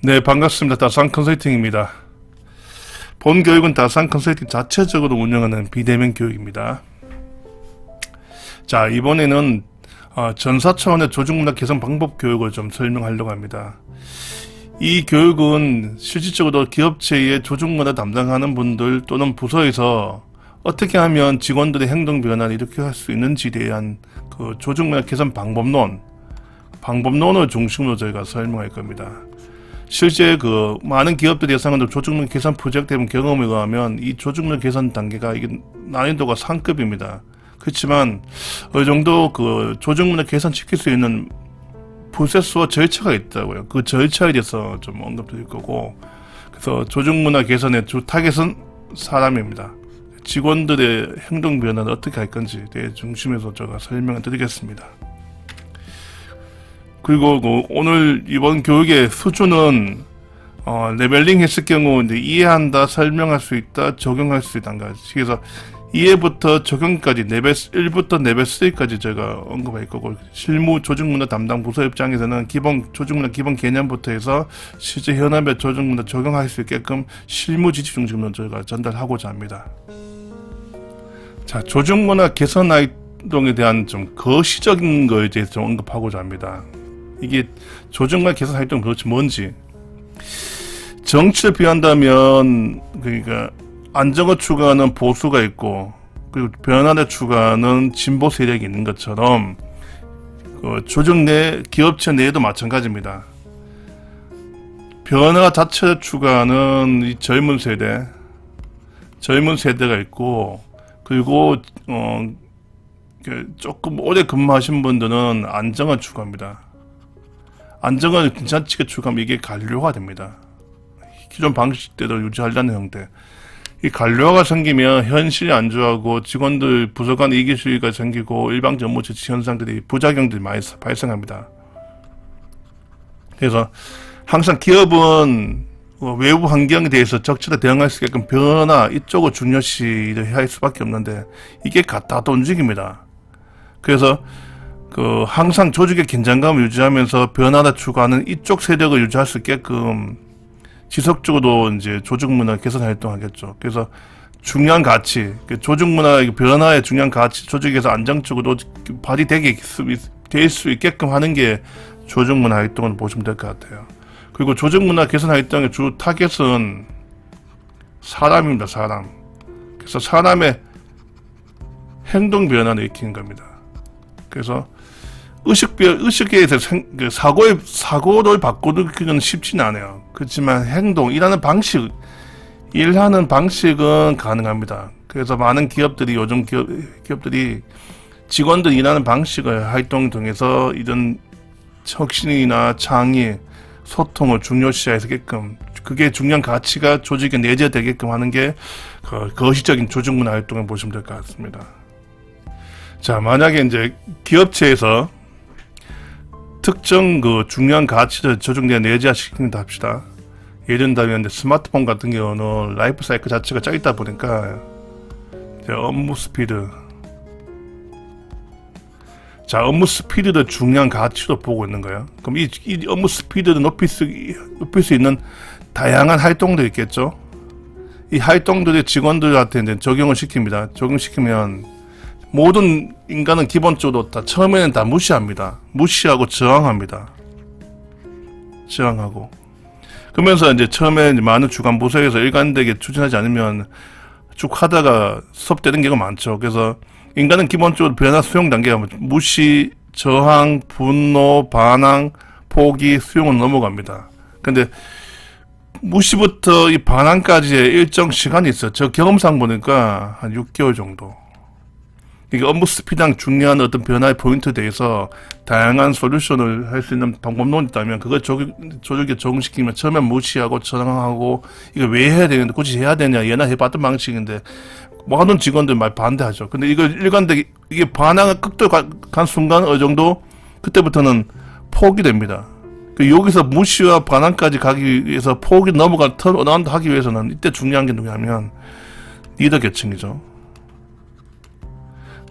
네, 반갑습니다. 다산 컨설팅입니다. 본 교육은 다산 컨설팅 자체적으로 운영하는 비대면 교육입니다. 자, 이번에는 전사 차원의 조직문화 개선 방법 교육을 좀 설명하려고 합니다. 이 교육은 실질적으로 기업체의 조직문화 담당하는 분들 또는 부서에서 어떻게 하면 직원들의 행동 변화를 이렇게 할 수 있는지에 대한 그 조직문화 개선 방법론을 중심으로 저희가 설명할 겁니다. 실제 그 많은 기업들이 예상하는 조직문화 개선 프로젝트 경험에 의하면 이 조직문화 개선 단계가 이게 난이도가 상급입니다. 그렇지만 어느 정도 그 조직문화 개선 시킬 수 있는 프로세스와 절차가 있다고요. 그 절차에 대해서 좀 언급드릴 거고, 그래서 조직문화 개선의 주 타겟은 사람입니다. 직원들의 행동 변화를 어떻게 할 건지에 대해 중심에서 제가 설명을 드리겠습니다. 그리고 오늘 이번 교육의 수준은 레벨링 했을 경우 이제 이해한다, 설명할 수 있다, 적용할 수 있다. 그래서 이해부터 적용까지 레벨 1부터 레벨 3까지 제가 언급할 거고, 실무 조직문화 담당 부서 입장에서는 기본 조직문화 기본 개념부터 해서 실제 현업의 조직문화 적용할 수 있게끔 실무 지식 중심으로 저희가 전달하고자 합니다. 자, 조직문화 개선 활동에 대한 좀 거시적인 거에 대해서 좀 언급하고자 합니다. 이게 조직문화 개선 활동 도대체 뭔지. 정치를 비한다면 그러니까 안정을 추구하는 보수가 있고, 그리고 변화를 추구하는 진보 세력이 있는 것처럼 그 조직 내 기업체 내에도 마찬가지입니다. 변화 자체를 추구하는 이 젊은 세대가 있고, 그리고 조금 오래 근무하신 분들은 안정을 추구합니다. 안정을 괜찮게 추구하면 이게 관료화 됩니다. 기존 방식대로 유지하려는 형태. 이 관료화가 생기면 현실이 안좋아하고 직원들 부서 간 이기주의가 생기고 일방적 업무 지치 현상들이 부작용들이 많이 발생합니다. 그래서 항상 기업은 외부 환경에 대해서 적절히 대응할 수 있게끔 변화 이쪽을 중요시를 할 수밖에 없는데 이게 갔다 움직입니다. 그래서 항상 조직의 긴장감을 유지하면서 변화를 추구하는 이쪽 세력을 유지할 수 있게끔 지속적으로 이제 조직문화 개선 활동하겠죠. 그래서 중요한 가치, 조직문화 변화의 중요한 가치, 조직에서 안정적으로 발휘되게 될 수 있게끔 하는 게 조직문화 활동을 보시면 될 것 같아요. 그리고 조직문화 개선 활동의 주 타겟은 사람입니다. 사람. 그래서 사람의 행동 변화를 익히는 겁니다. 그래서 의식에서 사고를 바꾸기는 쉽지는 않아요. 그렇지만 일하는 방식은 가능합니다. 그래서 많은 기업들이, 요즘 기업들이 직원들 일하는 방식을 활동 통해서 이런 혁신이나 창의, 소통을 중요시하게끔, 그게 중요한 가치가 조직에 내재되게끔 하는 게 거시적인 조직문화 활동을 보시면 될 것 같습니다. 자, 만약에 이제 기업체에서 특정 중요한 가치를 조직 내에 내재시킨다 합시다. 예를 들면 스마트폰 같은 경우는 라이프 사이클 자체가 짧다 보니까 업무 스피드. 자, 업무 스피드를 중요한 가치로 보고 있는 거예요. 그럼 이 업무 스피드를 높일 수 있는 다양한 활동도 있겠죠. 이 활동들이 직원들한테 이제 적용을 시킵니다. 적용시키면 모든 인간은 기본적으로 처음에는 다 무시합니다. 무시하고 저항합니다. 저항하고. 그러면서 이제 처음에 많은 주간 부서에서 일관되게 추진하지 않으면 쭉 하다가 스톱되는 경우가 많죠. 그래서 인간은 기본적으로 변화 수용 단계가 무시, 저항, 분노, 반항, 포기, 수용은 넘어갑니다. 근데 무시부터 이 반항까지의 일정 시간이 있어요. 저 경험상 보니까 한 6개월 정도. 이게 업무 스피드랑 중요한 어떤 변화의 포인트에 대해서 다양한 솔루션을 할 수 있는 방법론이 있다면 그걸 조직에 적용시키면 처음엔 무시하고 저항하고 이거 왜 해야 되는데 굳이 해야 되냐, 예나 해봤던 방식인데 모든 직원들 말 반대하죠. 근데 이걸 일관되게 이게 반항을 극도로 간 순간 어느 정도 그때부터는 포기됩니다. 여기서 무시와 반항까지 가기 위해서 포기 턴어라운드 하기 위해서는 이때 중요한 게 누구냐면 리더 계층이죠.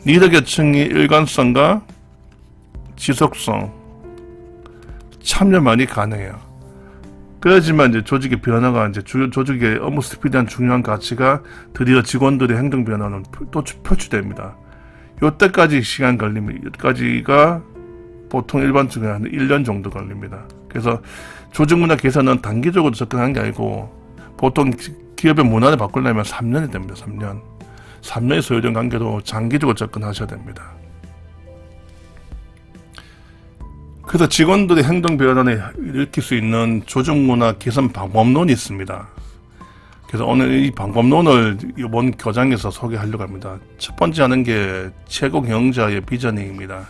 리더 계층이 일관성과 지속성, 참여만이 가능해요. 그래야지만 이제 조직의 변화가 이제 조직의 업무 스피드한 중요한 가치가 드디어 직원들의 행동 변화는 또 표출됩니다. 요때까지 시간 걸립니다. 여기까지가 보통 일반적으로 한 1년 정도 걸립니다. 그래서 조직 문화 개선은 단기적으로 접근하는 게 아니고 보통 기업의 문화를 바꾸려면 3년이 됩니다. 3년. 3년의 소요된 관계도 장기적으로 접근하셔야 됩니다. 그래서 직원들의 행동 변화를 일으킬 수 있는 조직 문화 개선 방법론이 있습니다. 그래서 오늘 이 방법론을 이번 교장에서 소개하려고 합니다. 첫 번째 하는 게 최고 경영자의 비전입니다.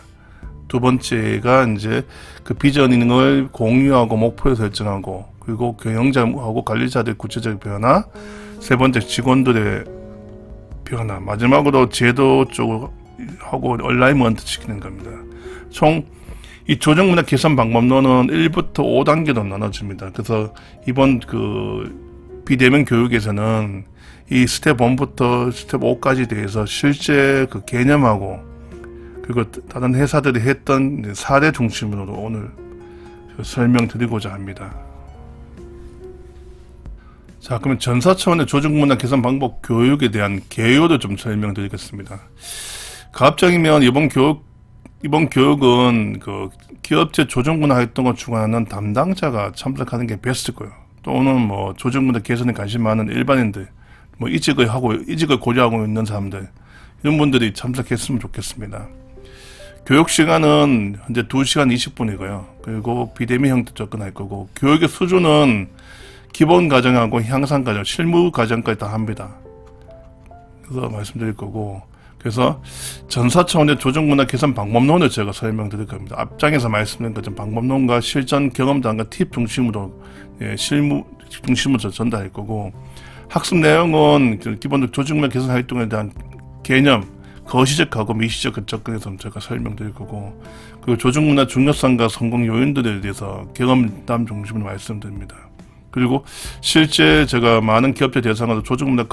두 번째가 이제 그 비전을 공유하고 목표를 설정하고, 그리고 경영자하고 관리자들의 구체적 변화, 세 번째 직원들의 변화, 마지막으로 제도 쪽하고 얼라이먼트 시키는 겁니다. 총 이 조직문화 개선 방법론은 1부터 5단계로 나눠집니다. 그래서 이번 그 비대면 교육에서는 이 스텝 1부터 스텝 5까지 대해서 실제 그 개념하고, 그리고 다른 회사들이 했던 사례 중심으로 오늘 설명드리고자 합니다. 자, 그러면 전사 차원의 조직문화 개선 방법 교육에 대한 개요를 좀 설명드리겠습니다. 가급적이면 이번 교육은 그 기업체 조직문화 활동을 주관하는 담당자가 참석하는 게 베스트고요. 또는 뭐 조직문화 개선에 관심 많은 일반인들, 뭐 이직을 고려하고 있는 사람들, 이런 분들이 참석했으면 좋겠습니다. 교육 시간은 현재 2시간 20분이고요. 그리고 비대면 형태 접근할 거고, 교육의 수준은 기본 과정하고 향상 과정, 실무 과정까지 다 합니다. 그래서 말씀드릴 거고, 그래서 전사 차원의 조직문화 개선 방법론을 제가 설명드릴 겁니다. 앞장에서 말씀드린 것처럼 방법론과 실전 경험담과 팁 중심으로 실무 중심으로 전달할 거고, 학습 내용은 기본적으로 조직문화 개선 활동에 대한 개념, 거시적하고 미시적 접근에서 제가 설명드릴 거고, 그리고 조직문화 중요성과 성공 요인들에 대해서 경험담 중심으로 말씀드립니다. 그리고 실제 제가 많은 기업체 대상으로 조직문화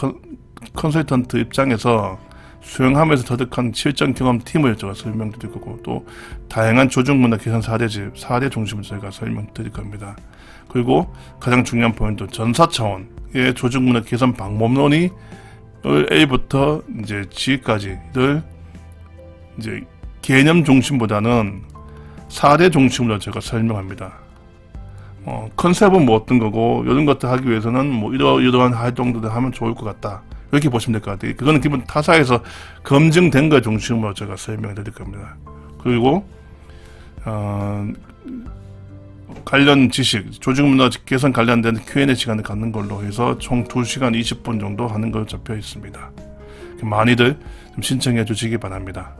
컨설턴트 입장에서 수행하면서 터득한 실전 경험 팀을 제가 설명드릴 거고, 또 다양한 조직문화 개선 사례 중심으로 제가 설명드릴 겁니다. 그리고 가장 중요한 포인트, 전사 차원의 조직문화 개선 방법론이 A부터 이제 G까지를 이제 개념 중심보다는 사례 중심으로 제가 설명합니다. 컨셉은 뭐 어떤 거고, 이런 것들 하기 위해서는 뭐 이러한 활동들을 하면 좋을 것 같다, 이렇게 보시면 될 것 같아요. 그거는 기본 타사에서 검증된 거 중심으로 제가 설명을 드릴 겁니다. 그리고 관련 지식, 조직문화 개선 관련된 Q&A 시간을 갖는 걸로 해서 총 2시간 20분 정도 하는 걸로 잡혀 있습니다. 많이들 좀 신청해 주시기 바랍니다.